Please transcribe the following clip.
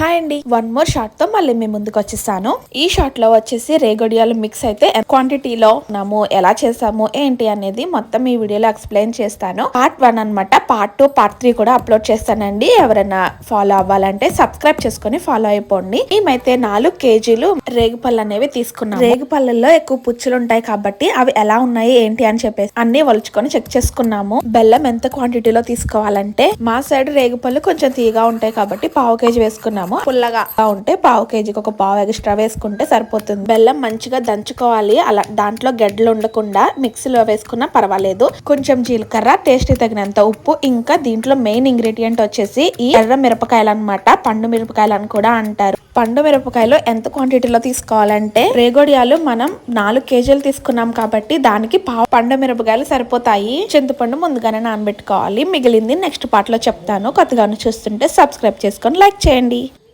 Hi అండి, one more short తో మళ్ళీ మీ ముందుకు వచ్చేసాను. ఈ షార్ట్ లో వచ్చేసి రేగొడియాలు మిక్స్ అయితే క్వాంటిటీలో ఉన్నాము, ఎలా చేసాము ఏంటి అనేది మొత్తం ఈ వీడియోలో ఎక్స్ప్లెయిన్ చేస్తాను. పార్ట్ 1 అన్నమాట. పార్ట్ 2 పార్ట్ 3 కూడా అప్లోడ్ చేస్తానండి. ఎవరైనా ఫాలో అవ్వాలంటే సబ్స్క్రైబ్ చేసుకుని ఫాలో అయిపోండి. మేమైతే 4 కేజీలు రేగుపళ్ళు అనేవి తీసుకున్నాం. రేగుపళ్ళల్లో ఎక్కువ పుచ్చులు ఉంటాయి కాబట్టి అవి ఎలా ఉన్నాయి ఏంటి అని చెప్పేసి అన్ని ఒలుచుకొని చెక్ చేసుకున్నాము. బెల్లం ఎంత క్వాంటిటీలో తీసుకోవాలంటే మా సైడ్ రేగుపళ్ళు కొంచెం తీయగా ఉంటాయి కాబట్టి పావు కేజీ వేసుకున్నాము. పుల్లగా ఉంటే పావు కేజీకి ఒక పావు ఎక్స్ట్రా వేసుకుంటే సరిపోతుంది. బెల్లం మంచిగా దంచుకోవాలి. అలా దాంట్లో గడ్డలు ఉండకుండా మిక్సీలో వేసుకున్నా పర్వాలేదు. కొంచెం జీలకర్ర, టేస్ట్ తగినంత ఉప్పు, ఇంకా దీంట్లో మెయిన్ ఇంగ్రీడియంట్ వచ్చేసి ఈ ఎర్ర మిరపకాయలు అన్నమాట. పండు మిరపకాయలు అని కూడా అంటారు. పండు మిరపకాయలు ఎంత క్వాంటిటీలో తీసుకోవాలంటే రేగొడియాలు మనం 4 కేజీలు తీసుకున్నాం కాబట్టి దానికి పావు పండు మిరపకాయలు సరిపోతాయి. చింతపండు ముందుగానే నానబెట్టుకోవాలి. మిగిలింది నెక్స్ట్ పార్ట్ లో చెప్తాను. కొత్తగా చూస్తుంటే సబ్స్క్రైబ్ చేసుకొని లైక్ చేయండి.